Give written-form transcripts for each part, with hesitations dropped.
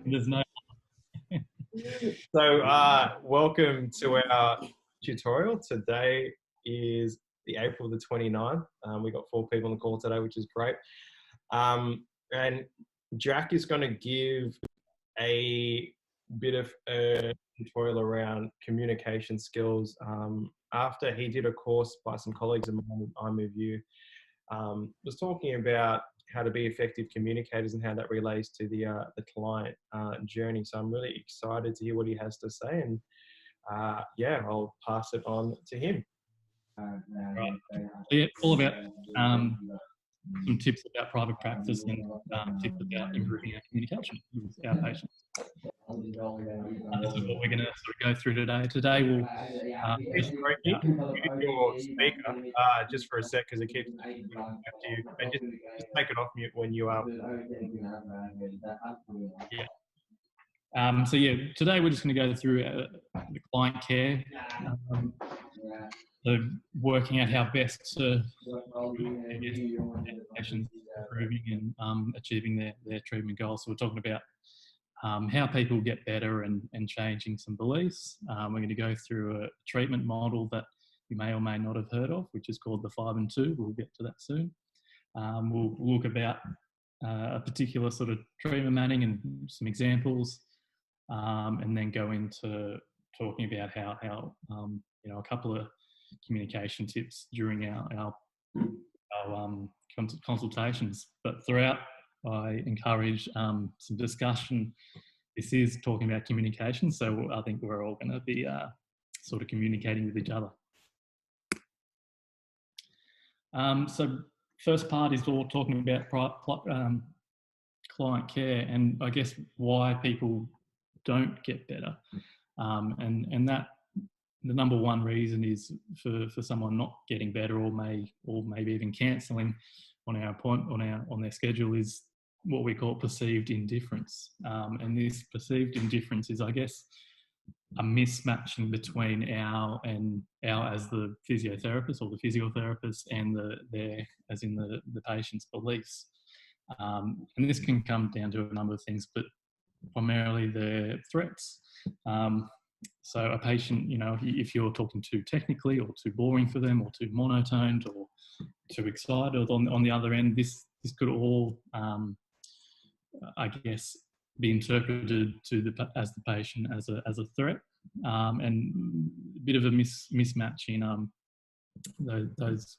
There's no. So, welcome to our tutorial. Today is the April the 29th. We've got 4 people on the call today, which is great. And Jack is going to give a bit of a tutorial around communication skills. After he did a course by some colleagues of mine with ImoveU, was talking about how to be effective communicators and how that relates to the client journey. So I'm really excited to hear what he has to say, and yeah, I'll pass it on to him. Right. Yeah, all about some tips about private practice and tips about improving our communication with our patients. This is what we're going to sort of go through today. Today we'll Mute your speaker just for a sec because it keeps back to you. And just take it off mute when you are. Yeah. So yeah, today we're just going to go through the client care, so working out how best to patients improving and achieving their treatment goals. So we're talking about how people get better and changing some beliefs. We're going to go through a treatment model that you may or may not have heard of, which is called the 5 and 2. We'll get to that soon. We'll look about a particular sort of treatment manning and some examples, and then go into talking about how a couple of communication tips during our consultations. But throughout, I encourage some discussion. This is talking about communication, so I think we're all going to be sort of communicating with each other. So first part is all talking about client care, and I guess why people don't get better, and that the number one reason is for someone not getting better or maybe even cancelling on our on their schedule is what we call perceived indifference. And this perceived indifference is, I guess, a mismatching between our as the physiotherapist or the physiotherapist and the patient's beliefs. And this can come down to a number of things, but primarily the threats. So a patient, if you're talking too technically or too boring for them or too monotoned or too excited on the other end, this could all, I guess, be interpreted as the patient as a threat, and a bit of a mismatch in those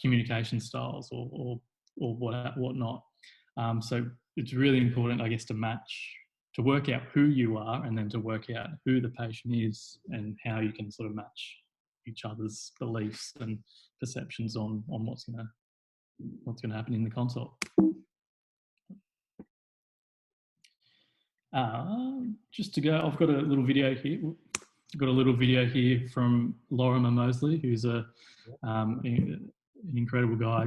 communication styles or whatnot. So it's really important, I guess, to work out who you are and then to work out who the patient is and how you can sort of match each other's beliefs and perceptions on what's going to happen in the consult. Just to go, I've got a little video here. I've got a little video here from Lorimer Mosley, who's an incredible guy.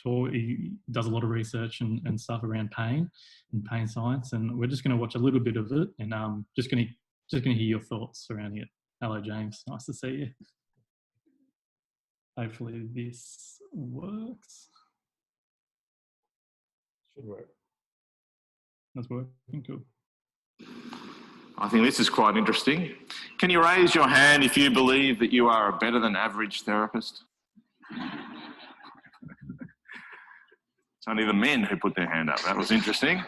He does a lot of research and stuff around pain and pain science, and we're just going to watch a little bit of it, and just going to hear your thoughts surrounding it. Hello, James. Nice to see you. Hopefully this works. Should work. That's working. Cool. I think this is quite interesting. Can you raise your hand if you believe that you are a better than average therapist? It's only the men who put their hand up. That was interesting.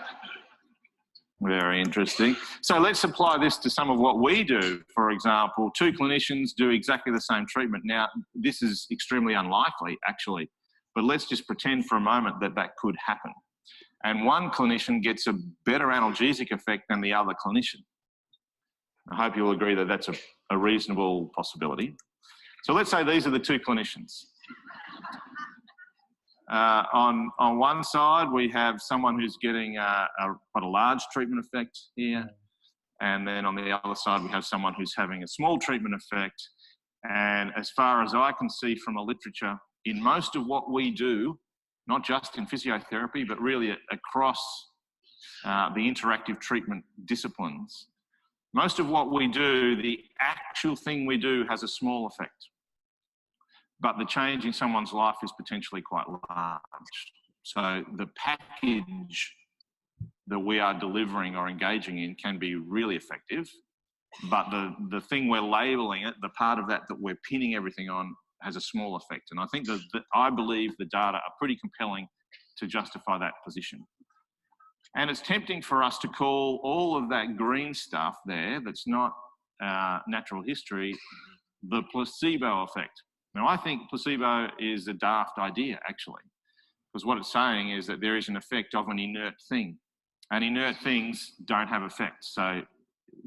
Very interesting. So let's apply this to some of what we do. For example, 2 clinicians do exactly the same treatment. Now, this is extremely unlikely, actually, but let's just pretend for a moment that could happen. And one clinician gets a better analgesic effect than the other clinician. I hope you'll agree that that's a reasonable possibility. So let's say these are the 2 clinicians. On one side, we have someone who's getting quite a large treatment effect here. And then on the other side, we have someone who's having a small treatment effect. And as far as I can see from the literature, in most of what we do, not just in physiotherapy, but really across the interactive treatment disciplines, most of what we do, the actual thing we do has a small effect. But the change in someone's life is potentially quite large. So the package that we are delivering or engaging in can be really effective, but the thing we're labeling it, the part of that we're pinning everything on, has a small effect. And I think that I believe the data are pretty compelling to justify that position. And it's tempting for us to call all of that green stuff there that's not natural history the placebo effect. Now, I think placebo is a daft idea, actually, because what it's saying is that there is an effect of an inert thing, and inert things don't have effects. So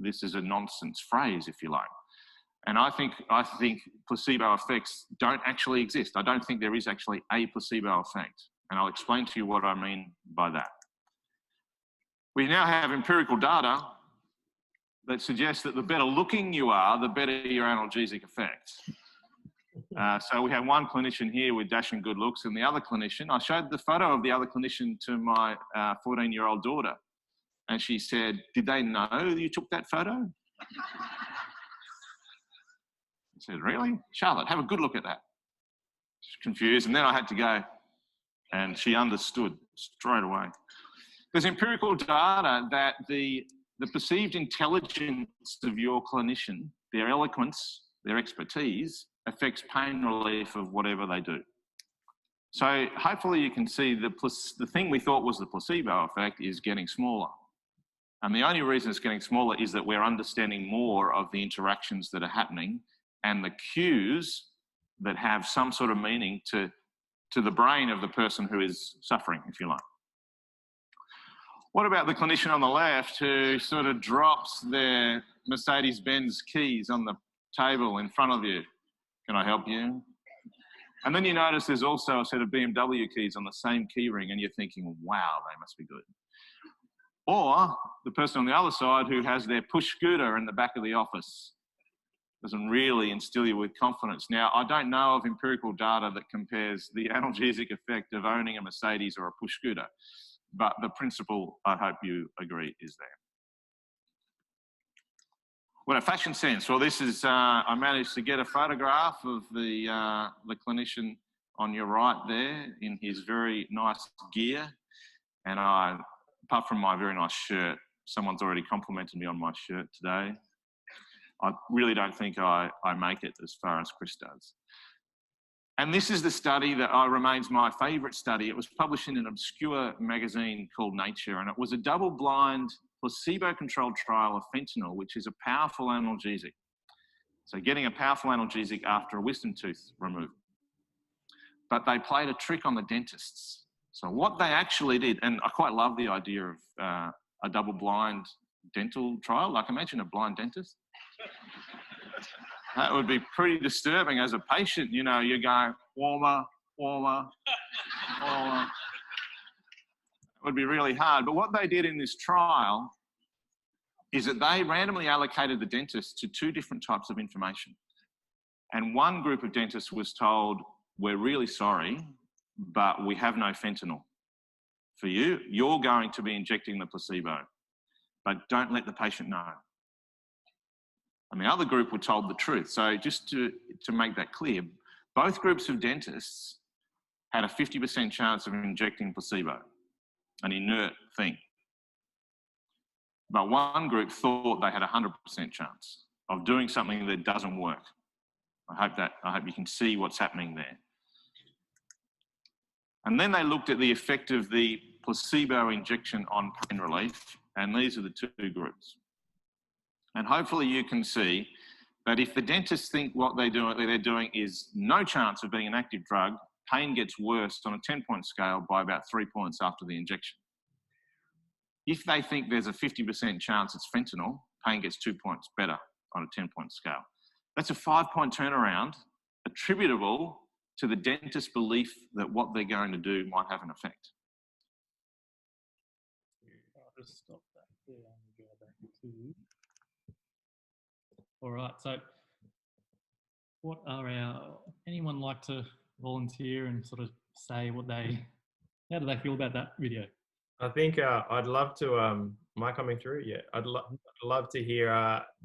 this is a nonsense phrase, if you like. And I think placebo effects don't actually exist. I don't think there is actually a placebo effect. And I'll explain to you what I mean by that. We now have empirical data that suggests that the better looking you are, the better your analgesic effect. So we have one clinician here with dashing good looks, and the other clinician, I showed the photo of the other clinician to my 14-year-old daughter, and she said, "Did they know you took that photo?" I said, "Really? Charlotte, have a good look at that." She's confused, and then I had to go, and she understood straight away. There's empirical data that the perceived intelligence of your clinician, their eloquence, their expertise, affects pain relief of whatever they do. So hopefully you can see the thing we thought was the placebo effect is getting smaller. And the only reason it's getting smaller is that we're understanding more of the interactions that are happening and the cues that have some sort of meaning to the brain of the person who is suffering, if you like. What about the clinician on the left who sort of drops their Mercedes-Benz keys on the table in front of you? Can I help you? And then you notice there's also a set of BMW keys on the same key ring, and you're thinking, wow, they must be good. Or the person on the other side who has their push scooter in the back of the office doesn't really instill you with confidence. Now, I don't know of empirical data that compares the analgesic effect of owning a Mercedes or a push scooter, but the principle, I hope you agree, is there. Well, a fashion sense. Well, this is, I managed to get a photograph of the clinician on your right there in his very nice gear. And apart from my very nice shirt, someone's already complimented me on my shirt today. I really don't think I make it as far as Chris does. And this is the study that remains my favourite study. It was published in an obscure magazine called Nature, and it was a double-blind, placebo-controlled trial of fentanyl, which is a powerful analgesic. So getting a powerful analgesic after a wisdom tooth removal. But they played a trick on the dentists. So what they actually did, and I quite love the idea of a double-blind dental trial. Like, imagine a blind dentist. That would be pretty disturbing as a patient. You know, you're going, warmer, warmer, warmer. It would be really hard. But what they did in this trial is that they randomly allocated the dentists to two different types of information. And one group of dentists was told, we're really sorry, but we have no fentanyl for you. You're going to be injecting the placebo, but don't let the patient know. And the other group were told the truth. So just to make that clear, both groups of dentists had a 50% chance of injecting placebo, an inert thing. But one group thought they had a 100% chance of doing something that doesn't work. I hope you can see what's happening there. And then they looked at the effect of the placebo injection on pain relief, and these are the two groups. And hopefully you can see that if the dentists think what they're doing is no chance of being an active drug, pain gets worse on a 10-point scale by about 3 points after the injection. If they think there's a 50% chance it's fentanyl, pain gets 2 points better on a 10-point scale. That's a 5-point turnaround attributable to the dentist's belief that what they're going to do might have an effect. I'll just stop that there and go back to... All right, so what are anyone like to volunteer and sort of say how do they feel about that video? I think I'd love to, am I coming through? Yeah, I'd love to hear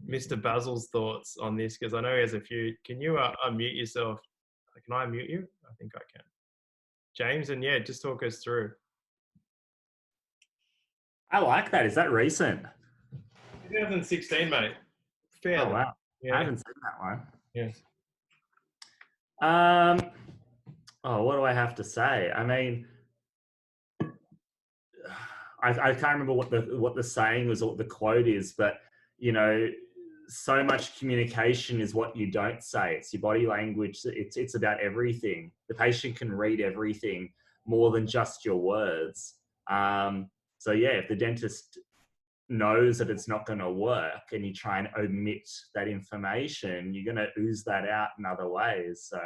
Mr. Basil's thoughts on this, because I know he has a few. Can you unmute yourself? Can I unmute you? I think I can. James, and yeah, just talk us through. I like that. Is that recent? 2016, mate. Oh, Fairly. wow. Yeah. I haven't seen that one. Yes. What do I have to say? I mean, I can't remember what the saying was or what the quote is, but you know, so much communication is what you don't say. It's your body language. It's about everything. The patient can read everything more than just your words. So yeah, if the dentist knows that it's not going to work and you try and omit that information, you're going to ooze that out in other ways. So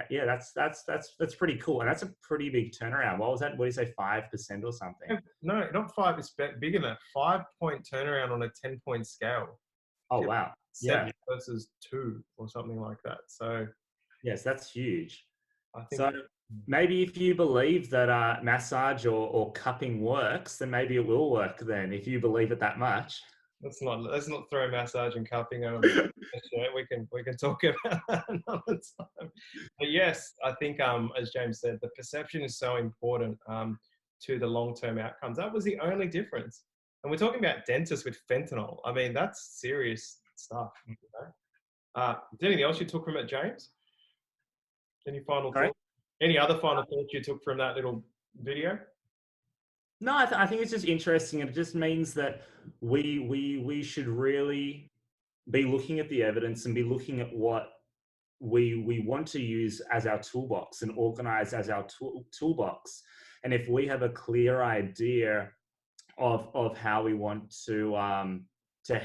yeah, that's pretty cool. And that's a pretty big turnaround. What was that? What do you say, 5% or something? No, not 5. It's bigger than that. 5-point turnaround on a 10-point scale. Oh, wow. 7 versus 2 or something like that. So yes, that's huge. I think So maybe if you believe that massage or cupping works, then maybe it will work then, if you believe it that much. let's not throw massage and cupping on the we can talk about that another time. But yes, I think as James said, the perception is so important to the long-term outcomes. That was the only difference. And we're talking about dentists with fentanyl. I mean, that's serious stuff. You know? Is there anything else you took from it, James? Any final thoughts? Any other final thoughts you took from that little video? No, I think it's just interesting. It just means that we should really be looking at the evidence and be looking at what we want to use as our toolbox and organize as our toolbox. And if we have a clear idea of how we want to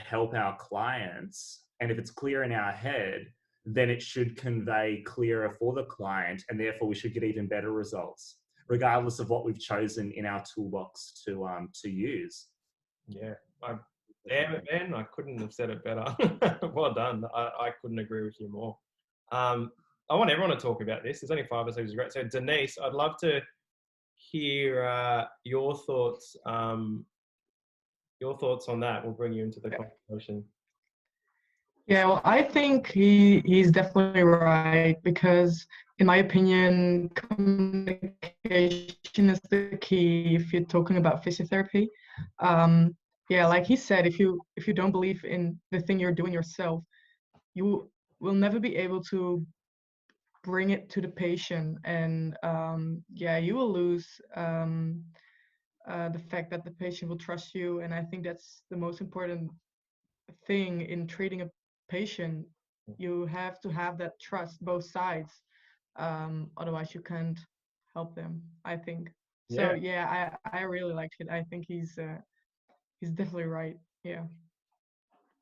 help our clients, and if it's clear in our head, then it should convey clearer for the client, and therefore we should get even better results, regardless of what we've chosen in our toolbox to use. Yeah, damn it, man! I couldn't have said it better. Well done. I couldn't agree with you more. I want everyone to talk about this. There's only 5 of us, which is great. So Denise, I'd love to hear your thoughts. Your thoughts on that. We'll bring you into the conversation. Yeah, well, I think he's definitely right, because in my opinion, communication is the key if you're talking about physiotherapy. Yeah, like he said, if you don't believe in the thing you're doing yourself, you will never be able to bring it to the patient, and yeah, you will lose the fact that the patient will trust you. And I think that's the most important thing in treating a patient. You have to have that trust, both sides. Otherwise you can't help them, I think. So yeah, I really liked it. I think he's definitely right. Yeah.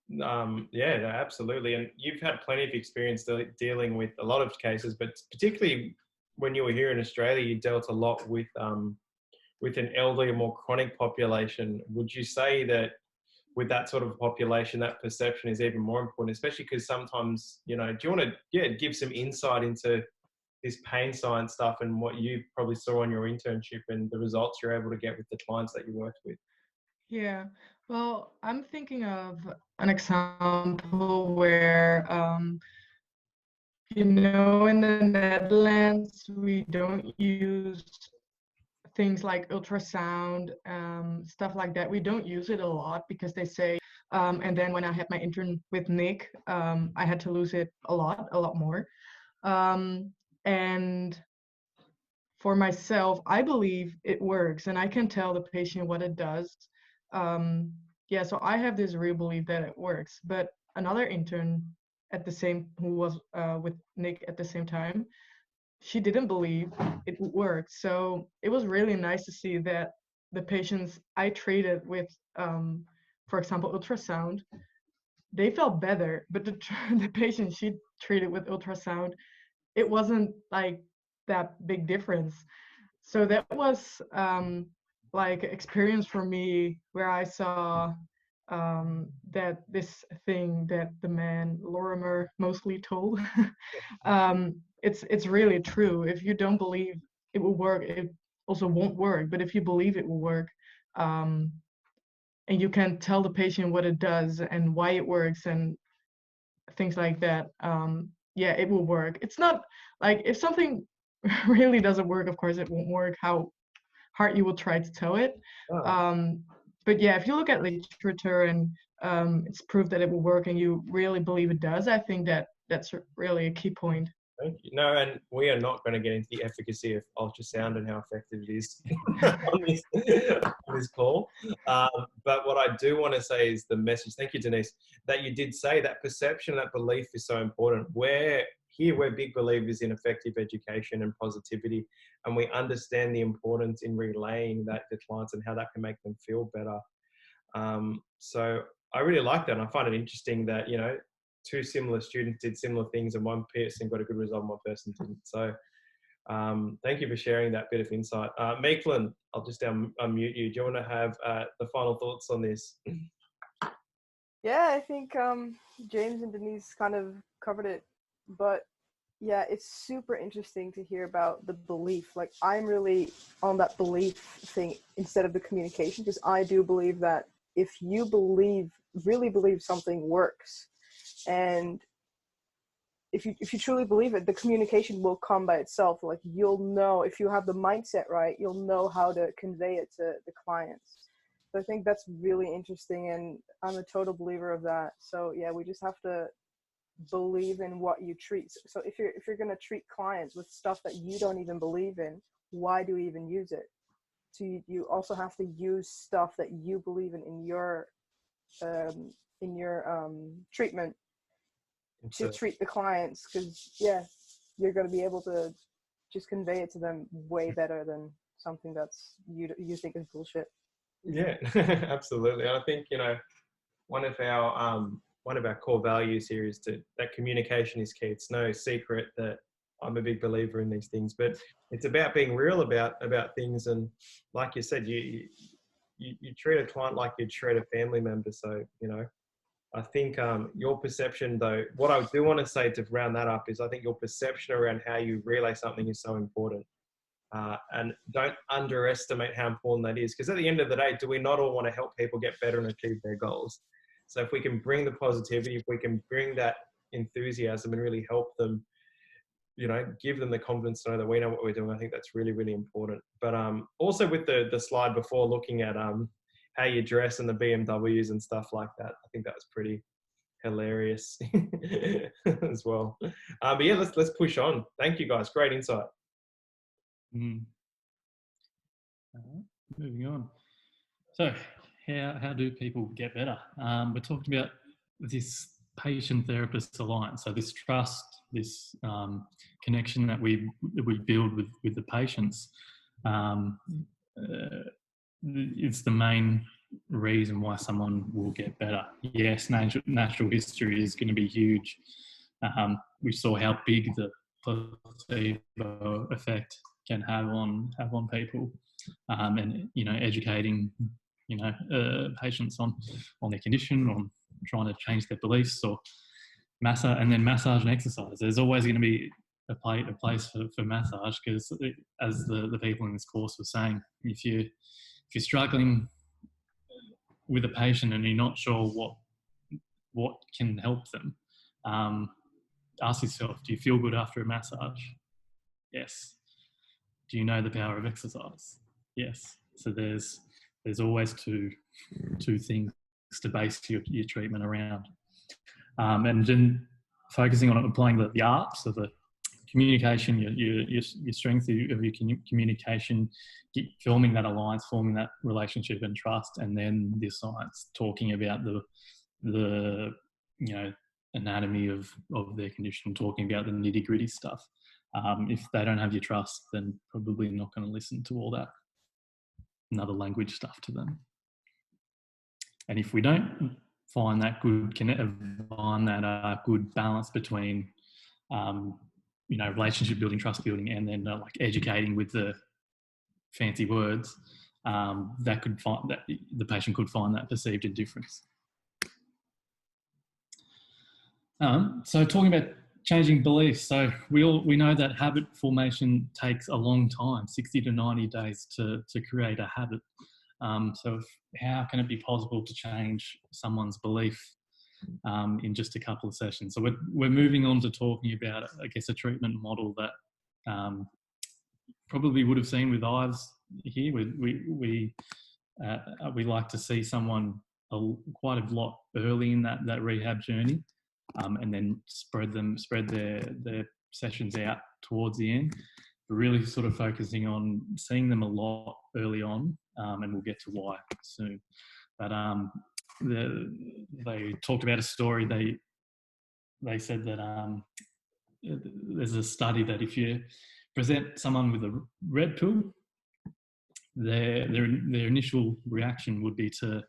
Yeah, absolutely. And you've had plenty of experience dealing with a lot of cases, but particularly when you were here in Australia, you dealt a lot with an elderly or more chronic population. Would you say that with that sort of population, that perception is even more important, especially because sometimes, you know, do you want to give some insight into this pain science stuff and what you probably saw on your internship and the results you're able to get with the clients that you worked with? Yeah, well, I'm thinking of an example where, in the Netherlands, we don't use things like ultrasound, stuff like that. We don't use it a lot because they say, and then when I had my intern with Nick, I had to lose it a lot more. And for myself, I believe it works, and I can tell the patient what it does. Yeah, so I have this real belief that it works. But another intern who was with Nick at the same time, she didn't believe it would work. So it was really nice to see that the patients I treated with, for example, ultrasound, they felt better. But the patient she treated with ultrasound, it wasn't like that big difference. So that was like experience for me where I saw that this thing that the man Lorimer mostly told, it's really true. If you don't believe it will work, it also won't work. But if you believe it will work, and you can tell the patient what it does and why it works and things like that, yeah, it will work. It's not like if something really doesn't work, of course it won't work, how hard you will try to tell it. but yeah, if you look at literature and it's proof that it will work and you really believe it does, I think that that's really a key point. Thank you. No, and we are not going to get into the efficacy of ultrasound and how effective it is on this call. But what I do want to say is the message, thank you, Denise, that you did say that perception, that belief is so important. We're big believers in effective education and positivity, and we understand the importance in relaying that to clients and how that can make them feel better. So I really like that. And I find it interesting that, you know, two similar students did similar things and one person got a good result and one person didn't. So thank you for sharing that bit of insight. Meeklin, I'll just unmute you. Do you want to have the final thoughts on this? Yeah, I think James and Denise kind of covered it, but yeah, it's super interesting to hear about the belief. Like, I'm really on that belief thing instead of the communication, because I do believe that if you really believe something works, and if you truly believe it, the communication will come by itself. Like, you'll know, if you have the mindset right, you'll know how to convey it to the clients. So I think that's really interesting, and I'm a total believer of that. So yeah, we just have to believe in what you treat. So if you're going to treat clients with stuff that you don't even believe in, why do you even use it? So you also have to use stuff that you believe in your treatment to treat the clients, because yeah, you're going to be able to just convey it to them way better than something that's you think is bullshit. Yeah, absolutely. And I think, you know, one of our core values here is that communication is key. It's no secret that I'm a big believer in these things, but it's about being real about things. And like you said, you treat a client like you'd treat a family member. So, you know, I think your perception, though, what I do want to say to round that up is I think your perception around how you relay something is so important. And don't underestimate how important that is, because at the end of the day, do we not all want to help people get better and achieve their goals? So if we can bring the positivity, if we can bring that enthusiasm and really help them, you know, give them the confidence to know that we know what we're doing, I think that's really, really important. But also with the slide before, looking at how you dress and the BMWs and stuff like that, I think that was pretty hilarious as well. But yeah, let's push on. Thank you, guys. Great insight. Moving on. So how do people get better? We're talking about this patient-therapist alliance. So this trust, this connection that we build with the patients. It's the main reason why someone will get better. Yes, natural history is going to be huge. We saw how big the placebo effect can have on people, and you know, educating, you know, patients on their condition, on trying to change their beliefs, or massage, and then massage and exercise. There's always going to be a place for massage, because as the people in this course were saying, if you're struggling with a patient and you're not sure what can help them, ask yourself, do you feel good after a massage? Yes. Do you know the power of exercise? Yes. So there's always two things to base your treatment around, and then focusing on applying the art, so the communication, your strength of your communication, forming that alliance, forming that relationship and trust, and then the science, talking about the you know, anatomy of their condition, talking about the nitty-gritty stuff. If they don't have your trust, then probably not going to listen to all that another language stuff to them. And if we don't find that good good balance between you know, relationship building, trust building, and then like educating with the fancy words, that the patient could find that perceived indifference. So talking about changing beliefs, so we know that habit formation takes a long time, 60 to 90 days to create a habit. So how can it be possible to change someone's belief in just a couple of sessions? So we're moving on to talking about, I guess, a treatment model that probably would have seen with Ives here. We we like to see someone quite a lot early in that rehab journey, and then spread their sessions out towards the end. But really sort of focusing on seeing them a lot early on, and we'll get to why soon. But they talked about a story. They said that there's a study that if you present someone with a red pill, their initial reaction would be to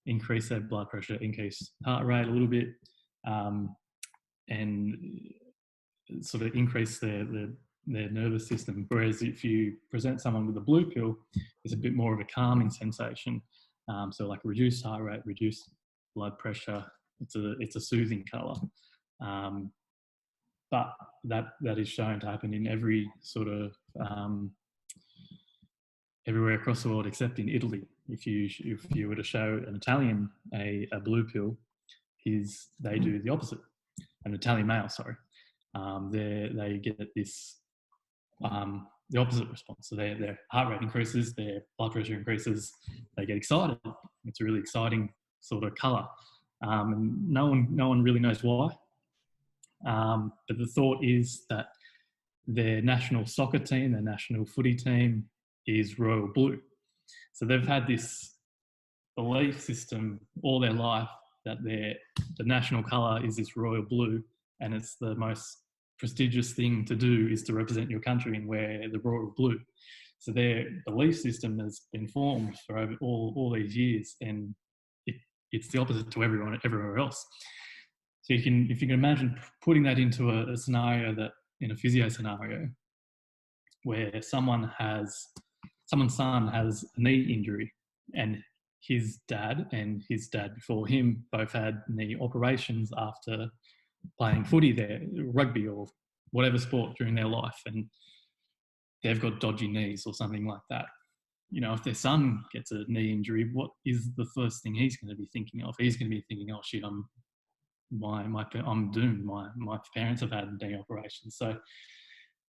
increase their blood pressure, increase heart rate a little bit, and sort of increase their nervous system. Whereas if you present someone with a blue pill, it's a bit more of a calming sensation. So like reduced heart rate, reduced blood pressure. It's a soothing colour. But that is shown to happen in every sort of everywhere across the world except in Italy. If you were to show an Italian a blue pill, they do the opposite. An Italian male, sorry, they get this the opposite response. So their heart rate increases, their blood pressure increases, they get excited. It's a really exciting sort of colour, and no one really knows why. But the thought is that their national soccer team, their national footy team, is royal blue. So they've had this belief system all their life that the national colour is this royal blue, and it's the most prestigious thing to do is to represent your country and wear the royal blue. So their belief system has been formed for over all these years, and it's the opposite to everywhere else. So if you can imagine putting that into a scenario that in a physio scenario where someone's son has a knee injury, and his dad and his dad before him both had knee operations after playing footy, rugby or whatever sport during their life, and they've got dodgy knees or something like that. You know, if their son gets a knee injury, what is the first thing he's going to be thinking of? He's going to be thinking, "Oh shit, I'm doomed. My parents have had knee operations." So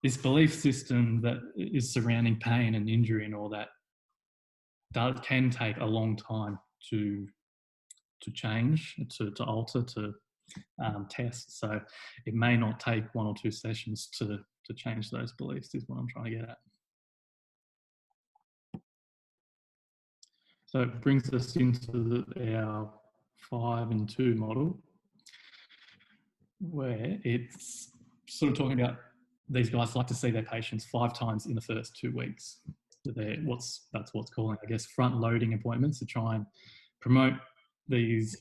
this belief system that is surrounding pain and injury and all that can take a long time to change, to alter, to test. So it may not take 1 or 2 sessions to change those beliefs, is what I'm trying to get at. So it brings us into our 5 and 2 model, where it's sort of talking about these guys like to see their patients 5 times in the first 2 weeks. So that's what's calling, I guess, front-loading appointments to try and promote these,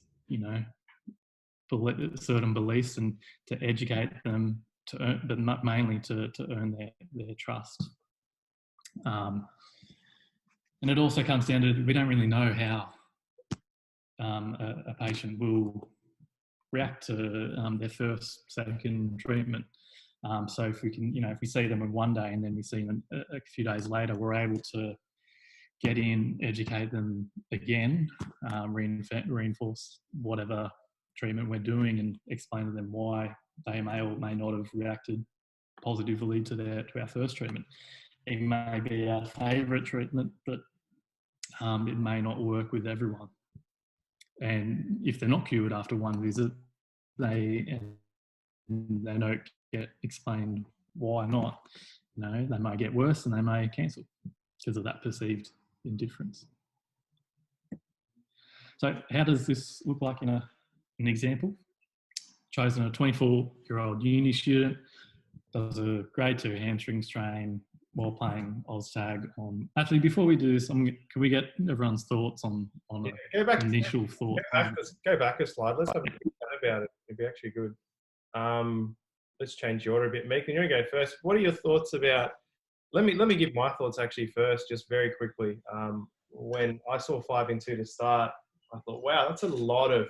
certain beliefs and to educate them but mainly to earn their trust. And it also comes down to, we don't really know how a patient will react to their first, second treatment. So if we can, if we see them in one day and then we see them a few days later, we're able to get in, educate them again, reinforce whatever treatment we're doing, and explain to them why they may or may not have reacted positively to our first treatment. It may be our favourite treatment, but it may not work with everyone. And if they're not cured after one visit, they don't get explained why not. They may get worse and they may cancel because of that perceived indifference. So how does this look like in an example? Chosen a 24-year-old uni student, does a grade 2 hamstring strain while playing OzTag on... Actually, before we do this, can we get everyone's thoughts on initial thoughts? Go back a slide. Let's have a chat about it. It'd be actually good. Let's change the order a bit. Megan, you want to go first? What are your thoughts about... Let me give my thoughts actually first, just very quickly. When I saw 5 and 2 to start, I thought, wow, that's a lot of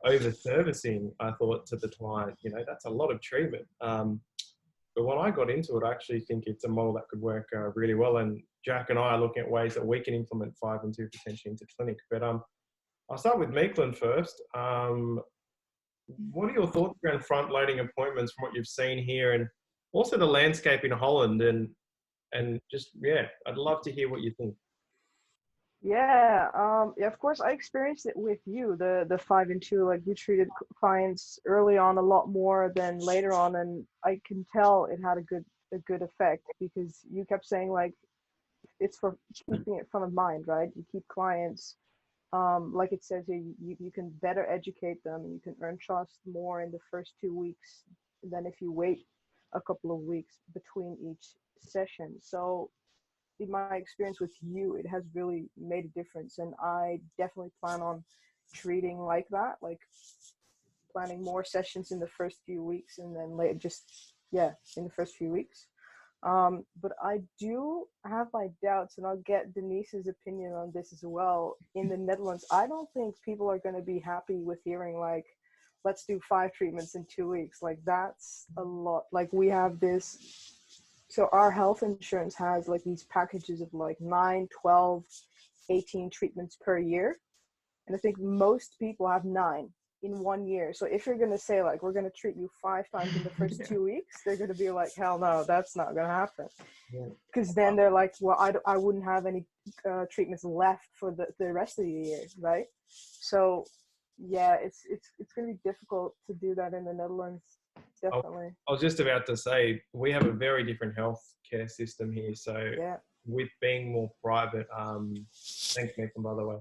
over-servicing, I thought, to the client. That's a lot of treatment. But when I got into it, I actually think it's a model that could work really well. And Jack and I are looking at ways that we can implement 5 and 2 potentially into clinic. But I'll start with Meekland first. What are your thoughts around front-loading appointments from what you've seen here, and also the landscape in Holland? And just, I'd love to hear what you think. Yeah, of course I experienced it with you, the 5 and 2. Like you treated clients early on a lot more than later on, and I can tell it had a good effect because you kept saying like it's for keeping it front of mind, right? You keep clients, like it says here, you can better educate them, you can earn trust more in the first 2 weeks than if you wait a couple of weeks between each session. So in my experience with you, it has really made a difference, and I definitely plan on treating like that, like planning more sessions in the first few weeks, and then later just in the first few weeks. But I do have my doubts, and I'll get Denise's opinion on this as well. In the Netherlands, I don't think people are going to be happy with hearing like, let's do 5 treatments in 2 weeks. Like that's a lot. Like we have this, so our health insurance has like these packages of like 9, 12, 18 treatments per year. And I think most people have 9 in 1 year. So if you're going to say like, we're going to treat you 5 times in the first Yeah. 2 weeks, they're going to be like, hell no, that's not going to happen. Yeah. Because then they're like, well, I wouldn't have any treatments left for the rest of the year, right? So yeah, it's going to be difficult to do that in the Netherlands, definitely. I was just about to say, we have a very different healthcare system here. So Yeah. with being more private, thanks Nathan, by the way,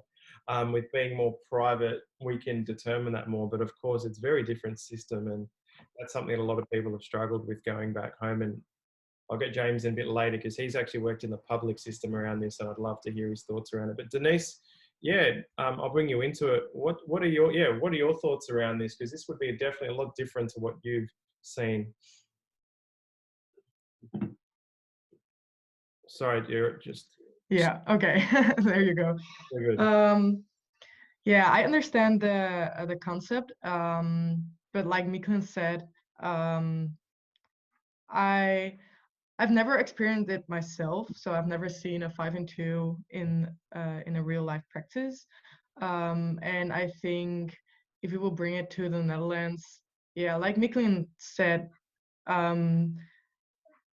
with being more private, we can determine that more. But of course, it's a very different system, and that's something that a lot of people have struggled with going back home. And I'll get James in a bit later because he's actually worked in the public system around this, and I'd love to hear his thoughts around it. But Denise, I'll bring you into it. What are your thoughts around this? Because this would be definitely a lot different to what you've seen. Sorry, you're just. Yeah, okay. There you go. Very good. Yeah, I understand the concept, but like Mikun said, I've never experienced it myself, so I've never seen a 5 and 2 in a real life practice. And I think if we will bring it to the Netherlands, yeah, like Mikun said,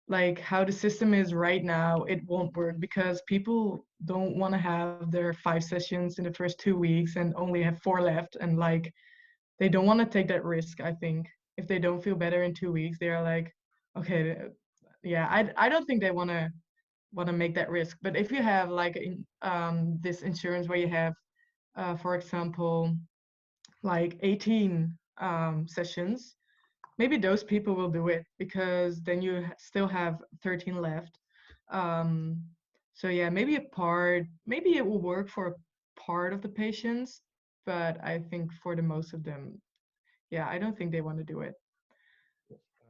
like how the system is right now, it won't work because people don't want to have their 5 sessions in the first 2 weeks and only have 4 left, and like they don't want to take that risk. I think if they don't feel better in 2 weeks, they are like, okay, yeah, I don't think they want to make that risk. But if you have like this insurance where you have, for example, like 18 sessions, maybe those people will do it because then you still have 13 left. So yeah, maybe maybe it will work for a part of the patients, but I think for the most of them, yeah, I don't think they want to do it.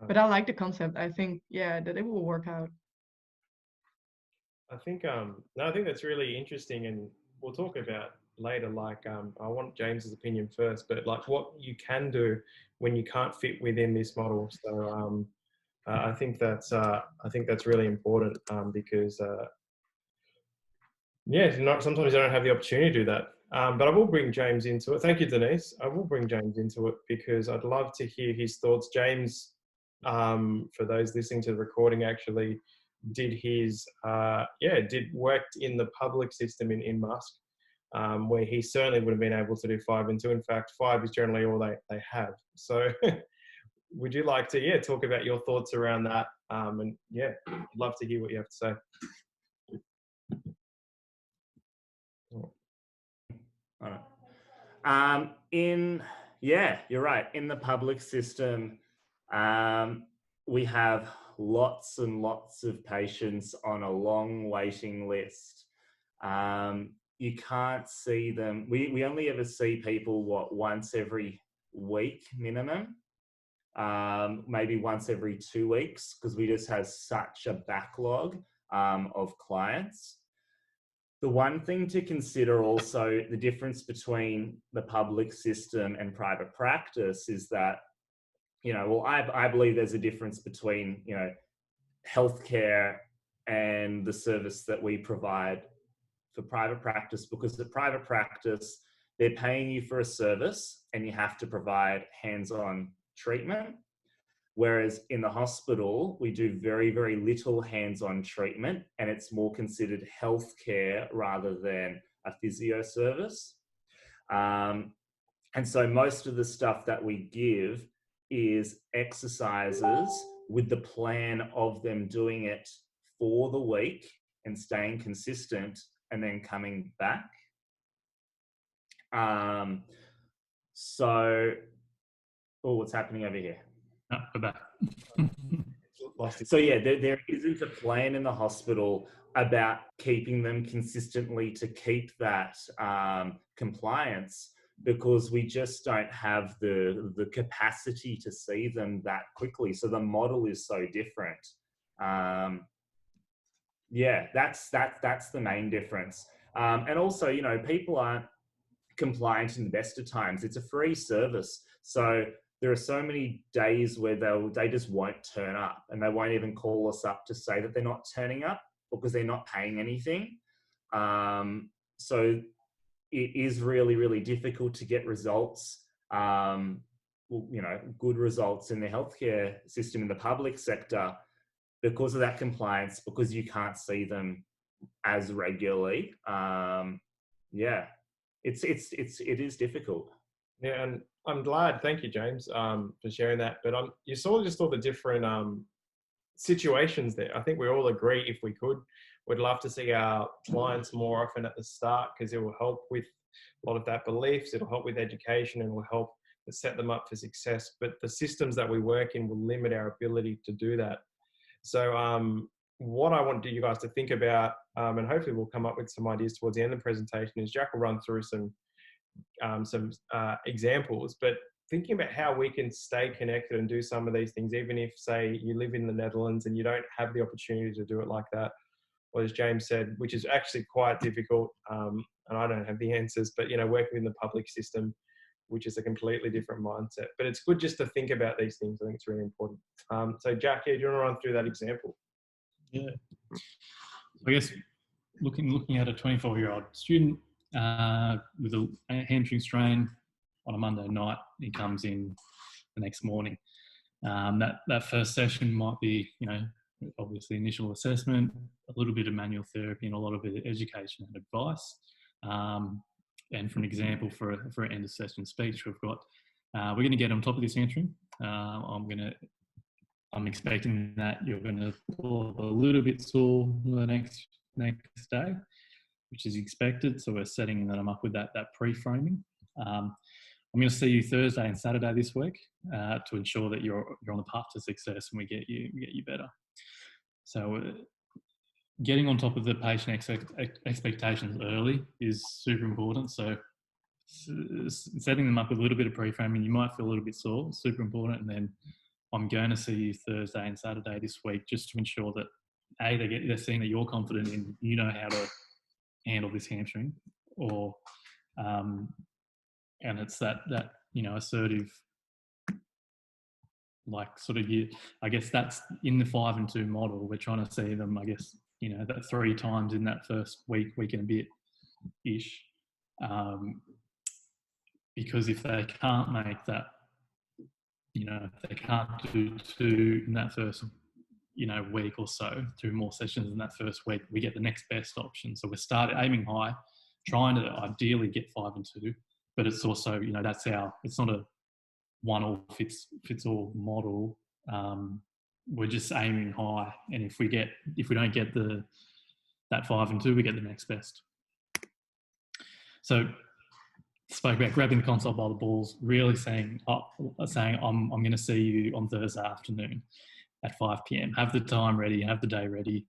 But I like the concept. I think, yeah, that it will work out. I think no, I think that's really interesting, and we'll talk about later. Like, I want James's opinion first, but like what you can do when you can't fit within this model. So I think that's really important because sometimes I don't have the opportunity to do that. But I will bring James into it. Thank you, Denise. I will bring James into it because I'd love to hear his thoughts. James, for those listening to the recording, actually did worked in the public system in Musk, where he certainly would have been able to do 5 and 2. In fact, 5 is generally all they have. So would you like to talk about your thoughts around that? And I'd love to hear what you have to say. All right. You're right. In the public system, we have lots and lots of patients on a long waiting list. You can't see them. We only ever see people, once every week minimum, maybe once every 2 weeks, because we just have such a backlog of clients. The one thing to consider also, the difference between the public system and private practice is that, I believe there's a difference between, healthcare and the service that we provide for private practice, because the private practice, they're paying you for a service and you have to provide hands-on treatment. Whereas in the hospital, we do very, very little hands-on treatment, and it's more considered healthcare rather than a physio service. And so most of the stuff that we give is exercises with the plan of them doing it for the week and staying consistent and then coming back. What's happening over here? No, go back. So yeah, there isn't a plan in the hospital about keeping them consistently to keep that compliance, because we just don't have the capacity to see them that quickly. So the model is so different. Yeah, that's the main difference. And also, you know, people aren't compliant in the best of times. It's a free service, so there are so many days where they just won't turn up, and they won't even call us up to say that they're not turning up because they're not paying anything. So it is really, really difficult to get results, you know, good results in the healthcare system in the public sector because of that compliance, because you can't see them as regularly. Yeah, it is difficult. Yeah, and I'm glad. Thank you, James, for sharing that. But you saw just all the different situations there. I think we all agree, if we could, we'd love to see our clients more often at the start, because it will help with a lot of that beliefs. It'll help with education, and will help to set them up for success. But the systems that we work in will limit our ability to do that. So what I want you guys to think about, and hopefully we'll come up with some ideas towards the end of the presentation, is Jack will run through some examples, but thinking about how we can stay connected and do some of these things, even if, say, you live in the Netherlands and you don't have the opportunity to do it like that, or as James said, which is actually quite difficult, and I don't have the answers, but, you know, working in the public system, which is a completely different mindset. But it's good just to think about these things. I think it's really important. So Jack, do you want to run through that example? Yeah. I guess looking at a 24-year-old student with a hamstring strain on a Monday night, he comes in the next morning. That first session might be, you know, obviously initial assessment, a little bit of manual therapy, and a lot of education and advice. And for an example, for an end of session speech, we're going to get on top of this hamstring. I'm expecting that you're going to feel a little bit sore the next day, which is expected. So we're setting them up with that pre-framing. I'm going to see you Thursday and Saturday this week to ensure that you're on the path to success and we get you better. So getting on top of the patient expectations early is super important. So setting them up with a little bit of pre-framing, you might feel a little bit sore, super important. And then I'm going to see you Thursday and Saturday this week just to ensure that they're seeing that you're confident in, you know how to handle this hamstring, or and it's that you know, assertive, like, sort of, I guess that's in the 5 and 2 model. We're trying to see them, I guess, you know, that 3 times in that first week and a bit ish, because if they can't make that, you know, if they can't do 2 in that first, you know, week or so, 2 more sessions in that first week, we get the next best option. So we're aiming high, trying to ideally get 5 and 2, but it's also, you know, it's not a one all fits all model. We're just aiming high, and if we don't get that 5 and 2, we get the next best. So spoke about grabbing the console by the balls, really saying I'm going to see you on Thursday afternoon at 5 p.m. Have the time ready, have the day ready.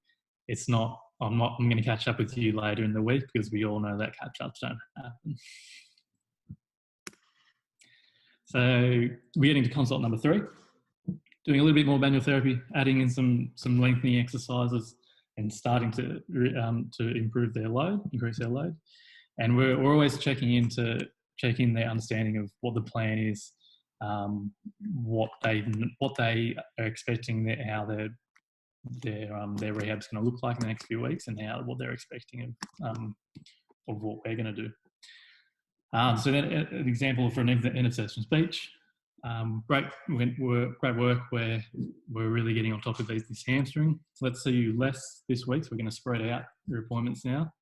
It's not, I'm going to catch up with you later in the week, because we all know that catch-ups don't happen. So we're getting to consult number 3, doing a little bit more manual therapy, adding in some lengthening exercises, and starting to increase their load. And we're always checking in their understanding of what the plan is, what they are expecting, how their rehab's going to look like in the next few weeks, and what they're expecting of what we're going to do. So then, an example for an end of session speech. Great work where we're really getting on top of this hamstring. So let's see you less this week. So we're going to spread out your appointments now.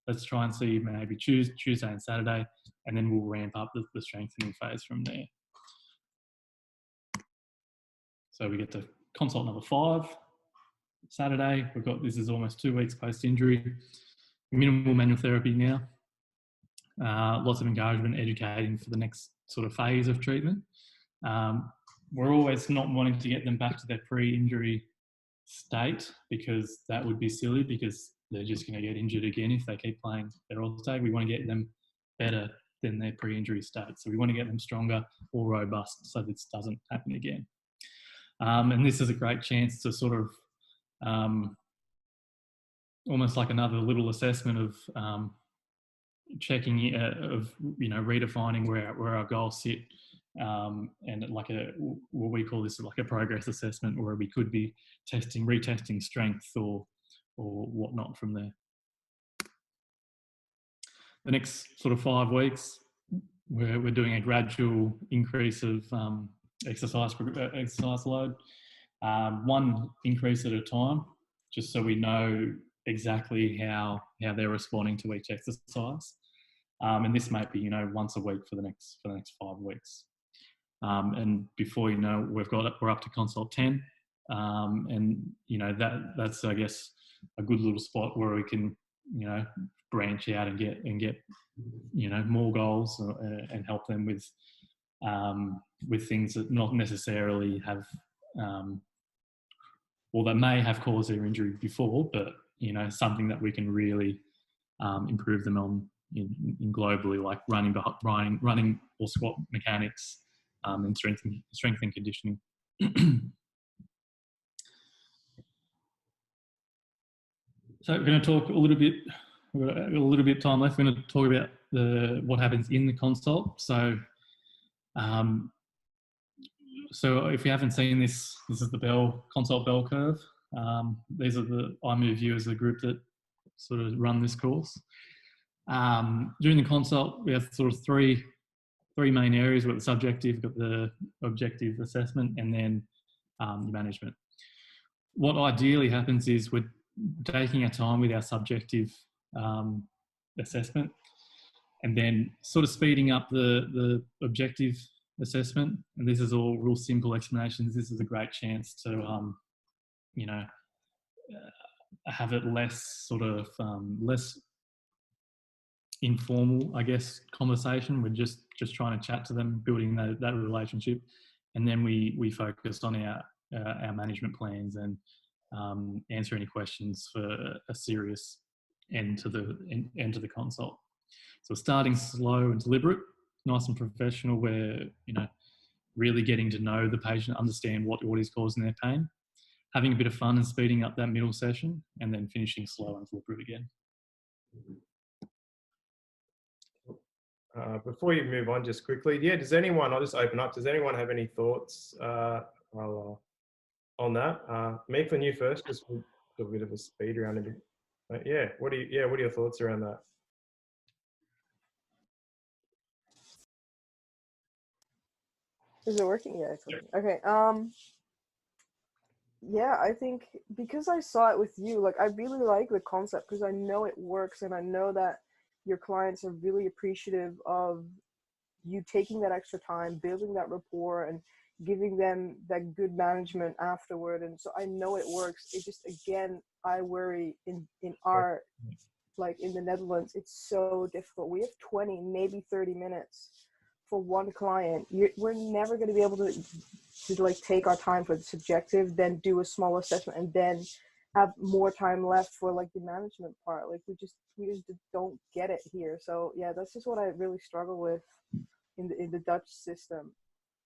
let's try and see maybe Tuesday and Saturday, and then we'll ramp up the strengthening phase from there. So we get to consult number 5, Saturday. This is almost 2 weeks post-injury, minimal manual therapy now. Lots of encouragement, educating for the next sort of phase of treatment. We're always not wanting to get them back to their pre-injury state, because that would be silly, because they're just going to get injured again if they keep playing their all-state. We want to get them better than their pre-injury state. So we want to get them stronger or robust so this doesn't happen again. And this is a great chance to sort of almost like another little assessment of checking, redefining where our goals sit, and like what we call this like a progress assessment, where we could be retesting strength or whatnot from there. The next sort of 5 weeks, we're doing a gradual increase of exercise load, 1 increase at a time, just so we know exactly how they're responding to each exercise. And this might be, once a week for the next 5 weeks. And before you know, we're up to consult 10, and that's I guess a good little spot where we can branch out and get more goals and help them with things that not necessarily have that may have caused their injury before, but something that we can really improve them on in globally, like running or squat mechanics, and strength and conditioning. So we're going to talk a little bit. We've got a little bit of time left. We're going to talk about what happens in the consult. So, so if you haven't seen this, this is the consult bell curve. These are the ImoveU as a group that sort of run this course. During the consult, we have sort of three main areas. We've got the subjective, we've got the objective assessment, and then the management. What ideally happens is we're taking our time with our subjective assessment, and then sort of speeding up the objective assessment. And this is all real simple explanations. This is a great chance to have it less sort of less informal, I guess, conversation. We're just trying to chat to them, building that relationship, and then we focus on our management plans and answer any questions for a serious end to the consult. So starting slow and deliberate, nice and professional, where really getting to know the patient, understand what is causing their pain, having a bit of fun and speeding up that middle session, and then finishing slow and deliberate again. Before you move on, just quickly, I'll just open up. Does anyone have any thoughts on that? Meekland, you first, just we'll do a bit of a speed round. What are your thoughts around that? Is it working? Yeah, it's working. Okay. Yeah, I think because I saw it with you, like I really like the concept because I know it works, and I know that your clients are really appreciative of you taking that extra time, building that rapport, and giving them that good management afterward. And so I know it works. It just, again, I worry in our, like in the Netherlands, it's so difficult. We have 20, maybe 30 minutes for one client. We're never going to be able to like take our time for the subjective, then do a small assessment, and then have more time left for like the management part. Like we just don't get it here. So yeah, that's just what I really struggle with in the Dutch system.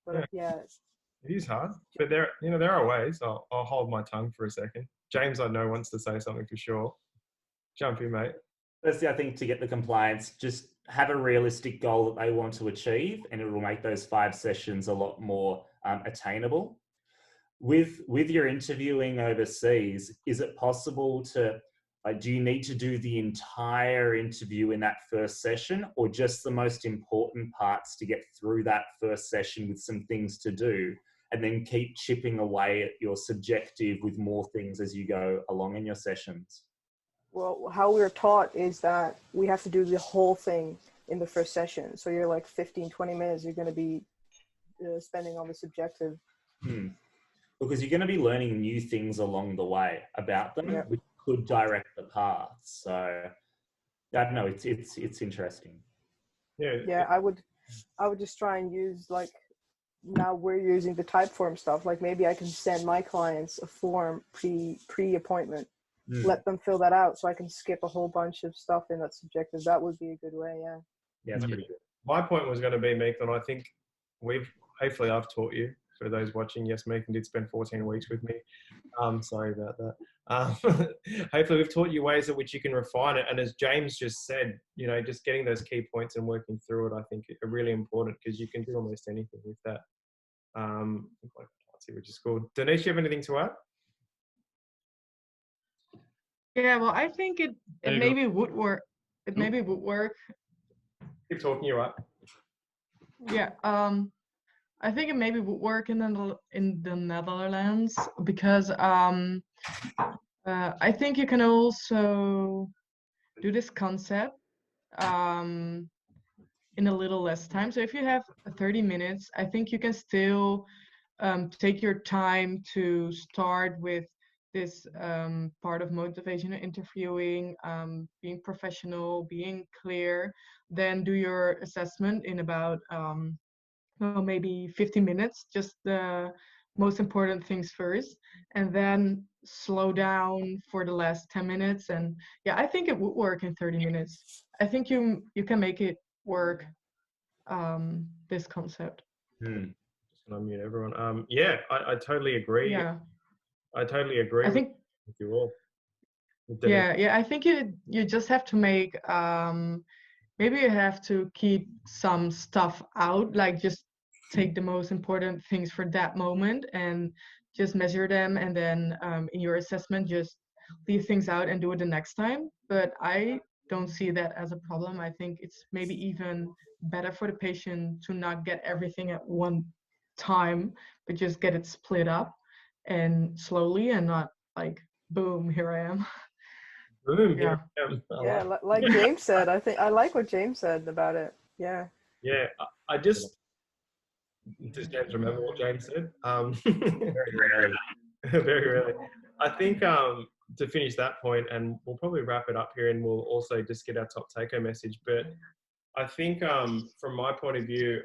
But yeah. It is hard, but there are ways. I'll hold my tongue for a second. James, I know, wants to say something for sure. Jump in, mate. Firstly, I think to get the compliance, just have a realistic goal that they want to achieve, and it will make those 5 sessions a lot more attainable. With your interviewing overseas, is it possible to, do you need to do the entire interview in that first session, or just the most important parts to get through that first session with some things to do, and then keep chipping away at your subjective with more things as you go along in your sessions? Well, how we're taught is that we have to do the whole thing in the first session. So you're like 15, 20 minutes, you're going to be spending on the subjective. Because you're going to be learning new things along the way about them, which could direct the path. So I don't know, it's interesting. Yeah, I would just try and use, like, now we're using the type form stuff. Like, maybe I can send my clients a form pre-appointment, let them fill that out, so I can skip a whole bunch of stuff in that subjective. That would be a good way. Yeah, it's pretty good. My point was going to be, Meekland, I think hopefully I've taught you. For those watching, yes, Meekland did spend 14 weeks with me. Sorry about that. Hopefully we've taught you ways in which you can refine it. And as James just said, you know, just getting those key points and working through it, I think are really important, because you can do almost anything with that. Let's see, which is cool. Denise, you have anything to add? Yeah, well, I think it maybe would work. It maybe would work. Keep talking, you're right. Yeah, I think it maybe would work in the Netherlands, because I think you can also do this concept in a little less time. So if you have 30 minutes, I think you can still take your time to start with this part of motivational interviewing, being professional, being clear, then do your assessment in about maybe 50 minutes, just the most important things first, and then slow down for the last 10 minutes. And yeah, I think it would work in 30 minutes. I think you can make it work, this concept. Just gonna unmute everyone. Yeah, I totally agree. Yeah, I totally agree I think with you all. yeah, I think you just have to make maybe you have to keep some stuff out, like just take the most important things for that moment and just measure them, and then in your assessment just leave things out and do it the next time. But I don't see that as a problem. I think it's maybe even better for the patient to not get everything at one time, but just get it split up and slowly, and not like, boom, here I am. Boom, Yeah. Yeah, like James said, I think I like what James said about it. Yeah. Yeah, I just, does James remember what James said? Very rarely. Very rarely. I think to finish that point, and we'll probably wrap it up here, and we'll also just get our top take-home message. But I think from my point of view,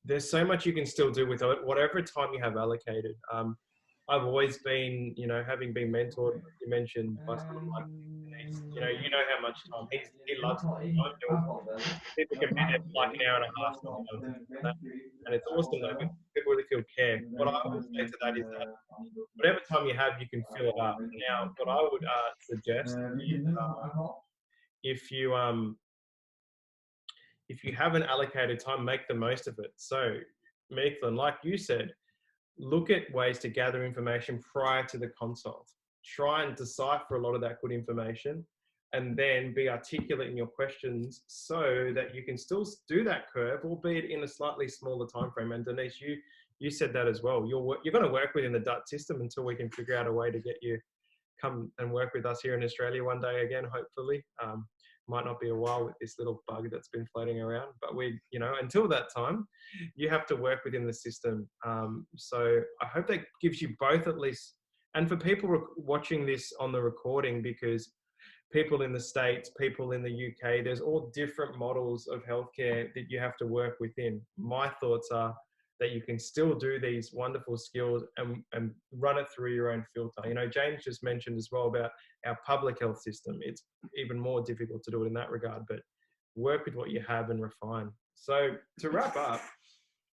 there's so much you can still do with whatever time you have allocated. I've always been, you know, having been mentored, you mentioned, by someone like Denise, you know how much time he loves it. People can be there for like an hour and a half sometimes, and it's awesome though, when people really feel care. What I would say to that is that whatever time you have, you can fill it up. Now, what I would suggest is if you haven't allocated time, make the most of it. So, Meekland, like you said, look at ways to gather information prior to the consult. Try and decipher a lot of that good information, and then be articulate in your questions so that you can still do that curve, albeit in a slightly smaller time frame. And Denise, you said that as well. You're going to work within the Dutch system until we can figure out a way to get you come and work with us here in Australia one day again, hopefully. Might not be a while with this little bug that's been floating around, but until that time, you have to work within the system. So I hope that gives you both at least, and for people watching this on the recording, because people in the States, people in the UK, there's all different models of healthcare that you have to work within. My thoughts are that you can still do these wonderful skills and run it through your own filter. James just mentioned as well about our public health system. It's even more difficult to do it in that regard, but work with what you have and refine. So to wrap up,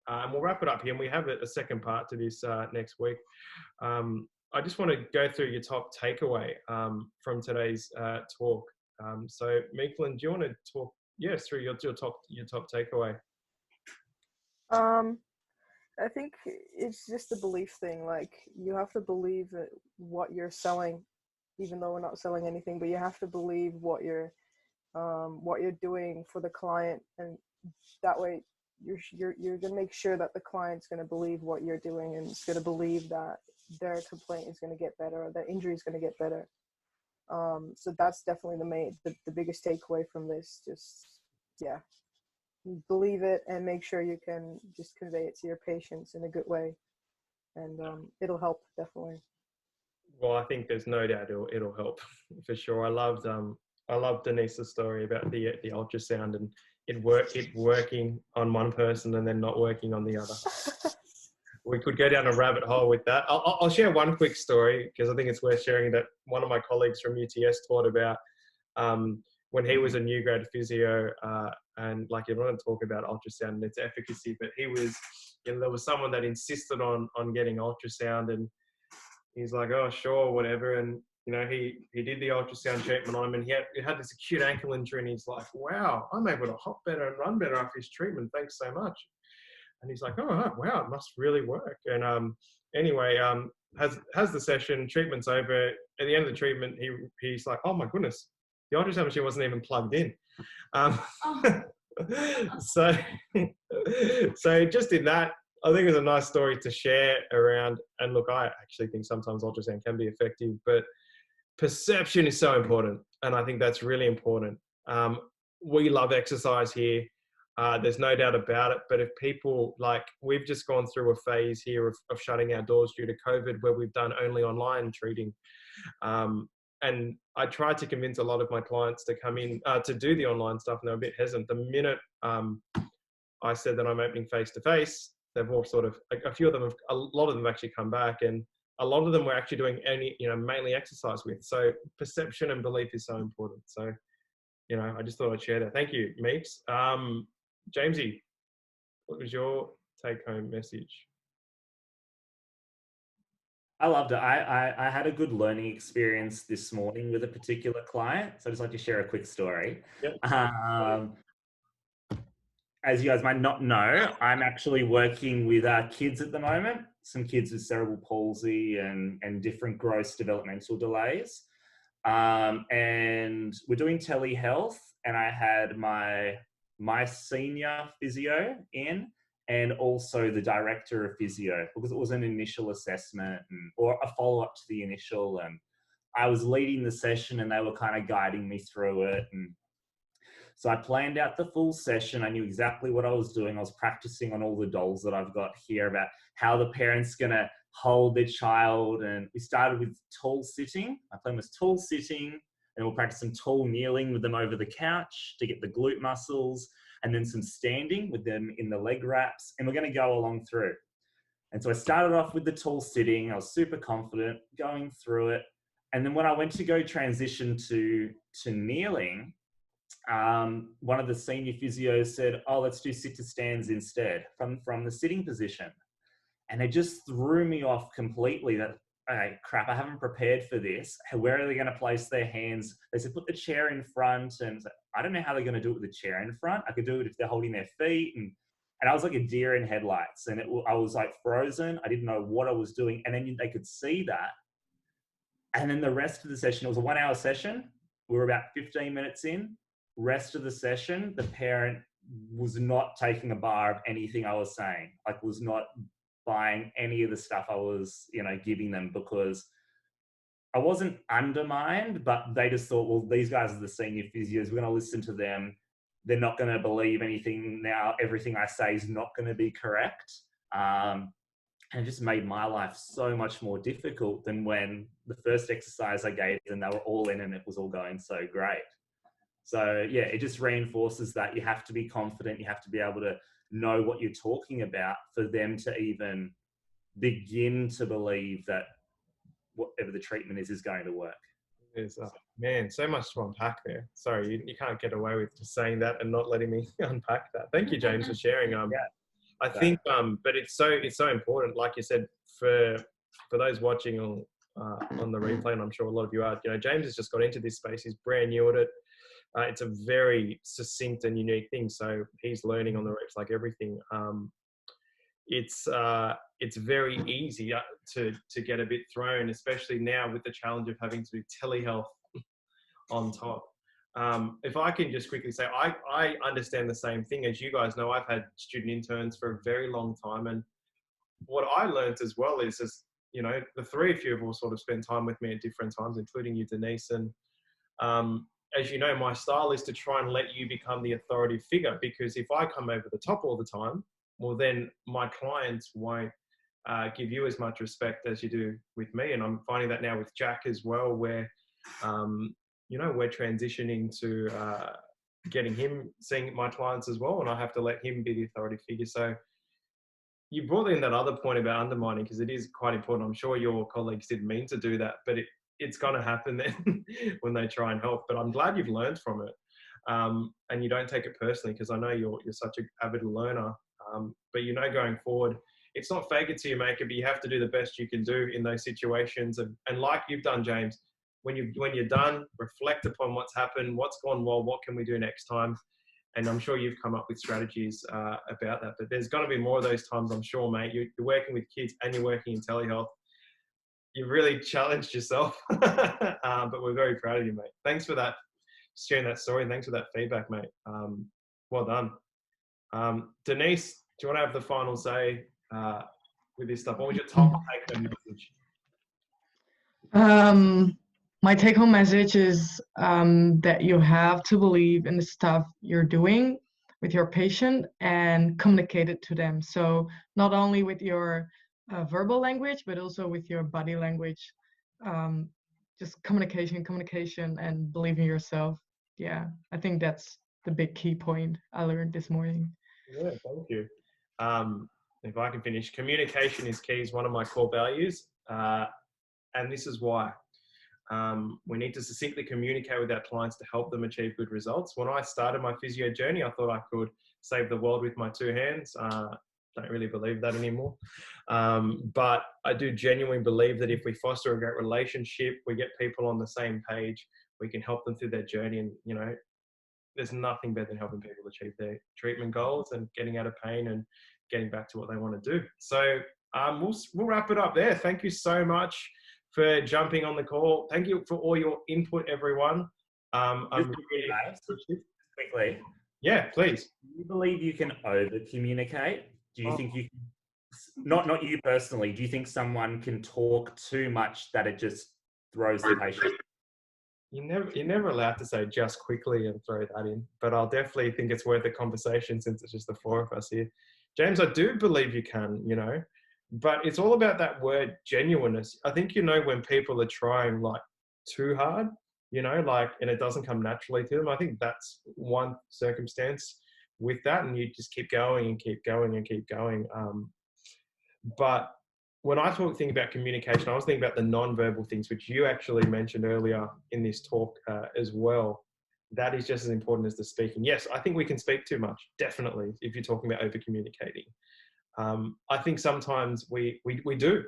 and we'll wrap it up here, and we have a second part to this next week. I just want to go through your top takeaway from today's talk. So Meekland, do you want to talk through your top takeaway? I think it's just a belief thing. Like, you have to believe that what you're selling, even though we're not selling anything, but you have to believe what you're doing for the client, and that way you're gonna make sure that the client's gonna believe what you're doing, and it's gonna believe that their complaint is gonna get better, or their injury is gonna get better. So that's definitely the biggest takeaway from this. Just, yeah, believe it and make sure you can just convey it to your patients in a good way, and it'll help definitely. Well, I think there's no doubt it'll help for sure. I loved Denise's story about the ultrasound and it working on one person and then not working on the other. We could go down a rabbit hole with that. I'll share one quick story because I think it's worth sharing, that one of my colleagues from UTS taught about when he was a new grad physio, and like, you don't want to talk about ultrasound and its efficacy, but he was, there was someone that insisted on getting ultrasound, and he's like, oh, sure, whatever. And, he did the ultrasound treatment on him, and he had this acute ankle injury, and he's like, wow, I'm able to hop better and run better after his treatment. Thanks so much. And he's like, oh, wow, it must really work. And anyway, has the session, treatment's over. At the end of the treatment, he's like, oh my goodness, the ultrasound machine wasn't even plugged in. So just in that, I think it's a nice story to share around. And look, I actually think sometimes ultrasound can be effective, but perception is so important. And I think that's really important. We love exercise here. There's no doubt about it. But if people, like, we've just gone through a phase here of shutting our doors due to COVID, where we've done only online treating. And I tried to convince a lot of my clients to come in to do the online stuff, and they're a bit hesitant. The minute I said that I'm opening face-to-face, they've all sort of, a lot of them have actually come back, and a lot of them were actually doing mainly exercise with. So perception and belief is so important. So, I just thought I'd share that. Thank you, Meeks. Jamesy, what was your take-home message? I loved it. I had a good learning experience this morning with a particular client. So I'd just like to share a quick story. Yep. As you guys might not know, I'm actually working with kids at the moment, some kids with cerebral palsy and different gross developmental delays. And we're doing telehealth, and I had my senior physio in, and also the director of physio, because it was an initial assessment or a follow-up to the initial, and I was leading the session and they were kind of guiding me through it. And so I planned out the full session. I knew exactly what I was doing. I was practicing on all the dolls that I've got here about how the parent's going to hold their child. And we started with tall sitting. My plan was tall sitting, and we'll practice some tall kneeling with them over the couch to get the glute muscles, and then some standing with them in the leg wraps. And we're going to go along through. And so I started off with the tall sitting. I was super confident going through it. And then when I went to go transition to kneeling, one of the senior physios said, oh, let's do sit to stands instead from the sitting position. And it just threw me off completely that, okay, crap, I haven't prepared for this. Where are they going to place their hands? They said, put the chair in front. And I don't know how they're going to do it with the chair in front. I could do it if they're holding their feet. And I was like a deer in headlights. And I was like frozen. I didn't know what I was doing. And then they could see that. And then the rest of the session, it was a 1 hour session. We were about 15 minutes in. Rest of the session, the parent was not taking a bar of anything I was saying, like was not buying any of the stuff I was, giving them, because I wasn't undermined, but they just thought, well, these guys are the senior physios. We're going to listen to them. They're not going to believe anything now. Everything I say is not going to be correct. And it just made my life so much more difficult than when the first exercise I gave them, they were all in and it was all going so great. So yeah, it just reinforces that you have to be confident. You have to be able to know what you're talking about for them to even begin to believe that whatever the treatment is going to work. There's, man, so much to unpack there. Sorry, you can't get away with just saying that and not letting me unpack that. Thank you, James, for sharing. I think, but it's so important. Like you said, for those watching on the replay, and I'm sure a lot of you are. James has just got into this space. He's brand new at it. It's a very succinct and unique thing. So he's learning on the ropes like everything. It's very easy to get a bit thrown, especially now with the challenge of having to do telehealth on top. If I can just quickly say, I understand the same thing. As you guys know, I've had student interns for a very long time. And what I learned as well is you know, the three of you have all sort of spent time with me at different times, including you, Denise. And as you know, my style is to try and let you become the authority figure, because if I come over the top all the time, well, then my clients won't give you as much respect as you do with me. And I'm finding that now with Jack as well, where, you know, we're transitioning to getting him seeing my clients as well. And I have to let him be the authority figure. So you brought in that other point about undermining, because it is quite important. I'm sure your colleagues didn't mean to do that, but it's going to happen then when they try and help. But I'm glad you've learned from it. And you don't take it personally, because I know you're such an avid learner. But you know, going forward, it's not fake it till you make it, but you have to do the best you can do in those situations. And like you've done, James, when you're done, reflect upon what's happened, what's gone well, what can we do next time? And I'm sure you've come up with strategies about that. But there's going to be more of those times, I'm sure, mate. You're working with kids and you're working in telehealth. You've really challenged yourself. But we're very proud of you, mate. Thanks for that, sharing that story. Thanks for that feedback, mate. Well done. Denise, do you want to have the final say with this stuff? What was your top take-home message? My take-home message is that you have to believe in the stuff you're doing with your patient and communicate it to them. So not only with your verbal language, but also with your body language. Just communication, and believe in yourself. Yeah, I think that's the big key point I learned this morning. Yeah, thank you. If I can finish, communication is key, is one of my core values. And this is why. We need to succinctly communicate with our clients to help them achieve good results. When I started my physio journey, I thought I could save the world with my two hands. Don't really believe that anymore. But I do genuinely believe that if we foster a great relationship, we get people on the same page, we can help them through their journey. And, you know, there's nothing better than helping people achieve their treatment goals and getting out of pain and getting back to what they want to do. So we'll wrap it up there. Thank you so much for jumping on the call. Thank you for all your input, everyone. I'm really quickly. Yeah, please. Do you believe you can over communicate? Do you think you can, not you personally, do you think someone can talk too much that it just throws the patient? You're never allowed to say just quickly and throw that in, but I'll definitely think it's worth a conversation since it's just the four of us here. James, I do believe you can, you know, but it's all about that word genuineness. I think, you know, when people are trying like too hard, you know, like, and it doesn't come naturally to them, I think that's one circumstance with that. And you just keep going and keep going and keep going. But when I think about communication, I was thinking about the non-verbal things, which you actually mentioned earlier in this talk as well. That is just as important as the speaking. Yes, I think we can speak too much, definitely, if you're talking about over-communicating. I think sometimes we do,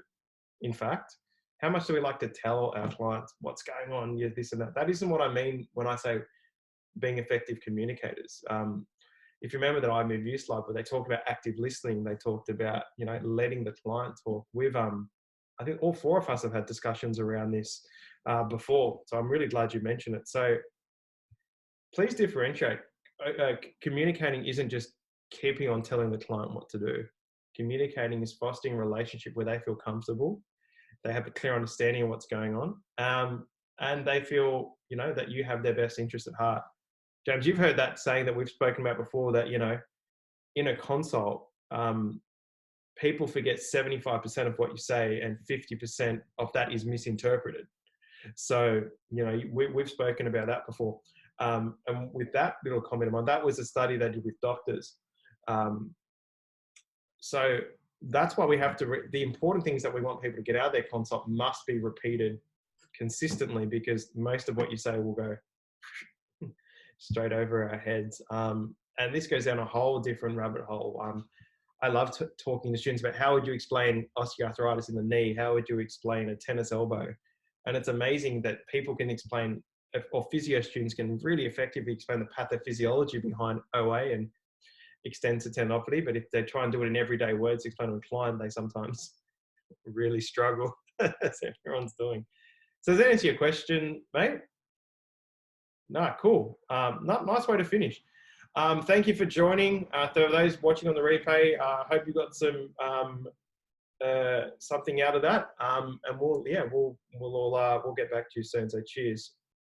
in fact. How much do we like to tell our clients what's going on, yeah, this and that? That isn't what I mean when I say being effective communicators. If you remember that ImoveU slide where they talked about active listening, they talked about, you know, letting the client talk. We've, I think all four of us have had discussions around this before. So I'm really glad you mentioned it. So please differentiate. Communicating isn't just keeping on telling the client what to do. Communicating is fostering a relationship where they feel comfortable, they have a clear understanding of what's going on, and they feel, you know, that you have their best interest at heart. James, you've heard that saying that we've spoken about before, that, you know, in a consult, people forget 75% of what you say and 50% of that is misinterpreted. So, you know, we've spoken about that before. And with that little comment of mine, that was a study they did with doctors. So that's why we have to, the important things that we want people to get out of their consult must be repeated consistently, because most of what you say will go straight over our heads. And this goes down a whole different rabbit hole. I love talking to students about how would you explain osteoarthritis in the knee? How would you explain a tennis elbow? And it's amazing that people can explain, or physio students can really effectively explain the pathophysiology behind OA and extensive tendinopathy. But if they try and do it in everyday words, explain to a client, they sometimes really struggle, as everyone's doing. So does that answer your question, mate? No, cool. Nice way to finish. Thank you for joining. For those watching on the replay, I hope you got some something out of that. And we'll all we'll get back to you soon. So cheers.